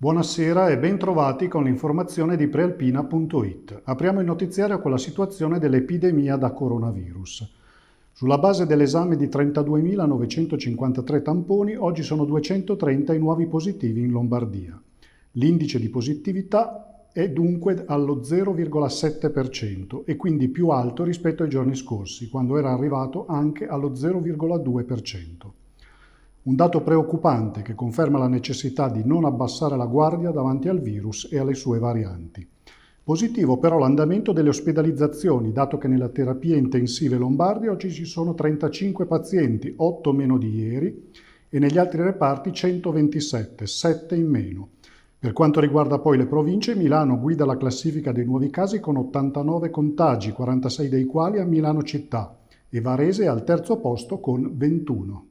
Buonasera e ben trovati con l'informazione di prealpina.it. Apriamo il notiziario con la situazione dell'epidemia da coronavirus. Sulla base dell'esame di 32.953 tamponi, oggi sono 230 i nuovi positivi in Lombardia. L'indice di positività è dunque allo 0,7% e quindi più alto rispetto ai giorni scorsi, quando era arrivato anche allo 0,2%. Un dato preoccupante che conferma la necessità di non abbassare la guardia davanti al virus e alle sue varianti. Positivo però l'andamento delle ospedalizzazioni, dato che nella terapia intensive lombardi oggi ci sono 35 pazienti, 8 meno di ieri, e negli altri reparti 127, 7 in meno. Per quanto riguarda poi le province, Milano guida la classifica dei nuovi casi con 89 contagi, 46 dei quali a Milano città, e Varese è al terzo posto con 21.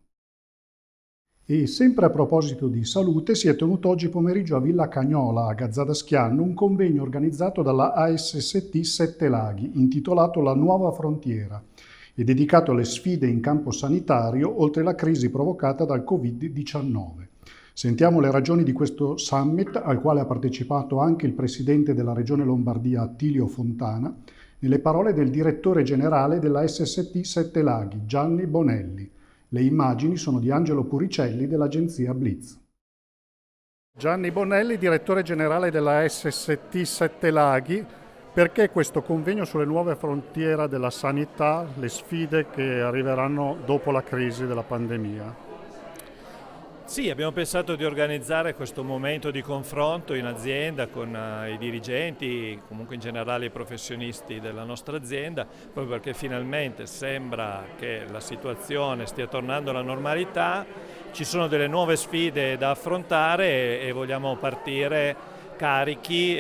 E sempre a proposito di salute, si è tenuto oggi pomeriggio a Villa Cagnola, a Gazzada Schianno, un convegno organizzato dalla ASST Sette Laghi, intitolato La Nuova Frontiera, e dedicato alle sfide in campo sanitario oltre la crisi provocata dal Covid-19. Sentiamo le ragioni di questo summit, al quale ha partecipato anche il presidente della Regione Lombardia Attilio Fontana, nelle parole del direttore generale della ASST Sette Laghi, Gianni Bonelli. Le immagini sono di Angelo Puricelli dell'agenzia Blitz. Gianni Bonelli, direttore generale della SST Sette Laghi, perché questo convegno sulle nuove frontiere della sanità, le sfide che arriveranno dopo la crisi della pandemia? Sì, abbiamo pensato di organizzare questo momento di confronto in azienda con i dirigenti, comunque in generale i professionisti della nostra azienda, proprio perché finalmente sembra che la situazione stia tornando alla normalità, ci sono delle nuove sfide da affrontare e vogliamo partire carichi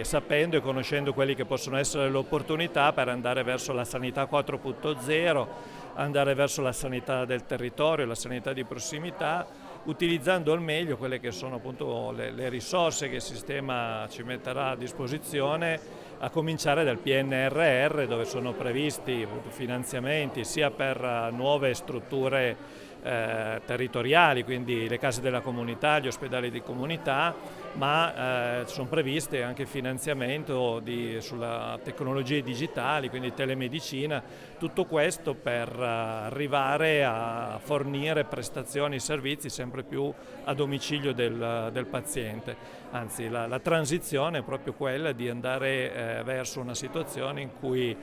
sapendo e conoscendo quelli che possono essere le opportunità per andare verso la sanità 4.0, andare verso la sanità del territorio, la sanità di prossimità, utilizzando al meglio quelle che sono appunto le risorse che il sistema ci metterà a disposizione, a cominciare dal PNRR, dove sono previsti finanziamenti sia per nuove strutture territoriali, quindi le case della comunità, gli ospedali di comunità, ma sono previste anche finanziamento sulla tecnologie digitali, quindi telemedicina, tutto questo per arrivare a fornire prestazioni e servizi sempre più a domicilio del paziente. Anzi, la transizione è proprio quella di andare verso una situazione in cui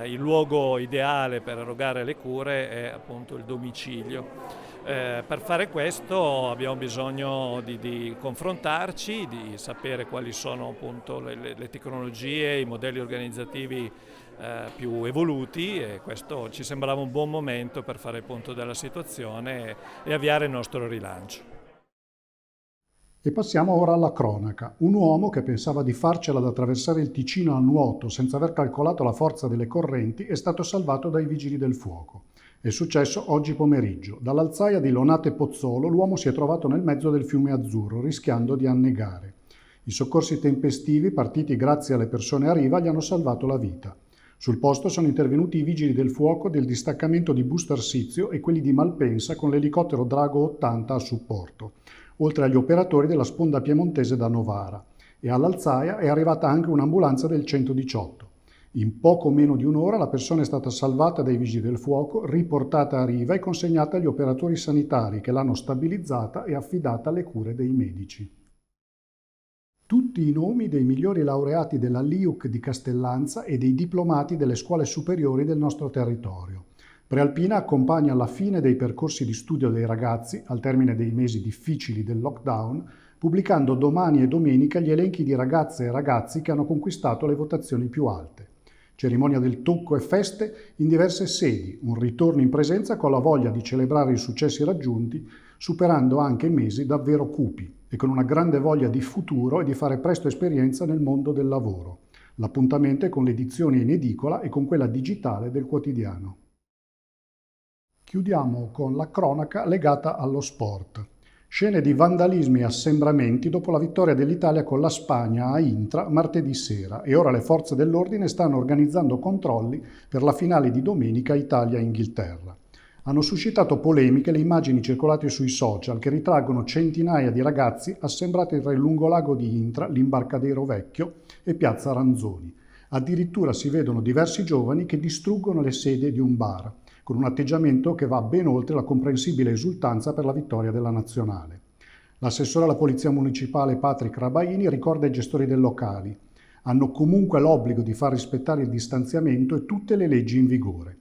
il luogo ideale per erogare le cure è appunto il domicilio. Per fare questo abbiamo bisogno di confrontarci, di sapere quali sono appunto le tecnologie, i modelli organizzativi più evoluti, e questo ci sembrava un buon momento per fare punto della situazione e avviare il nostro rilancio. E passiamo ora alla cronaca. Un uomo che pensava di farcela ad attraversare il Ticino a nuoto senza aver calcolato la forza delle correnti è stato salvato dai vigili del fuoco. È successo oggi pomeriggio. Dall'Alzaia di Lonate Pozzolo l'uomo si è trovato nel mezzo del fiume Azzurro, rischiando di annegare. I soccorsi tempestivi, partiti grazie alle persone a riva, gli hanno salvato la vita. Sul posto sono intervenuti i vigili del fuoco del distaccamento di Busto Arsizio e quelli di Malpensa con l'elicottero Drago 80 a supporto, oltre agli operatori della sponda piemontese da Novara. E all'Alzaia è arrivata anche un'ambulanza del 118. In poco meno di un'ora la persona è stata salvata dai vigili del fuoco, riportata a riva e consegnata agli operatori sanitari che l'hanno stabilizzata e affidata alle cure dei medici. Tutti i nomi dei migliori laureati della LIUC di Castellanza e dei diplomati delle scuole superiori del nostro territorio. Prealpina accompagna alla fine dei percorsi di studio dei ragazzi, al termine dei mesi difficili del lockdown, pubblicando domani e domenica gli elenchi di ragazze e ragazzi che hanno conquistato le votazioni più alte. Cerimonia del tocco e feste in diverse sedi, un ritorno in presenza con la voglia di celebrare i successi raggiunti, superando anche mesi davvero cupi e con una grande voglia di futuro e di fare presto esperienza nel mondo del lavoro. L'appuntamento è con l'edizione in edicola e con quella digitale del quotidiano. Chiudiamo con la cronaca legata allo sport. Scene di vandalismi e assembramenti dopo la vittoria dell'Italia con la Spagna a Intra martedì sera, e ora le forze dell'ordine stanno organizzando controlli per la finale di domenica Italia-Inghilterra. Hanno suscitato polemiche le immagini circolate sui social che ritraggono centinaia di ragazzi assembrati tra il lungolago di Intra, l'Imbarcadero Vecchio e Piazza Ranzoni. Addirittura si vedono diversi giovani che distruggono le sedie di un bar, con un atteggiamento che va ben oltre la comprensibile esultanza per la vittoria della nazionale. L'assessore alla Polizia Municipale Patrick Rabaini ricorda ai gestori dei locali: hanno comunque l'obbligo di far rispettare il distanziamento e tutte le leggi in vigore.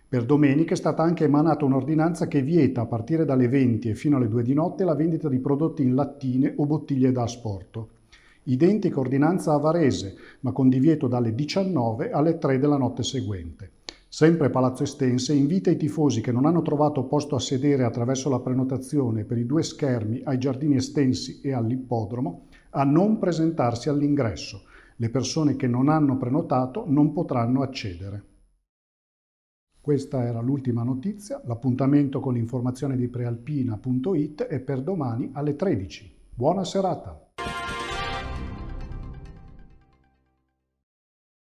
Per domenica è stata anche emanata un'ordinanza che vieta a partire dalle 20 e fino alle 2 di notte la vendita di prodotti in lattine o bottiglie da asporto. Identica ordinanza a Varese, ma con divieto dalle 19 alle 3 della notte seguente. Sempre Palazzo Estense invita i tifosi che non hanno trovato posto a sedere attraverso la prenotazione per i 2 schermi ai giardini estensi e all'ippodromo a non presentarsi all'ingresso. Le persone che non hanno prenotato non potranno accedere. Questa era l'ultima notizia. L'appuntamento con l'informazione di Prealpina.it è per domani alle 13. Buona serata!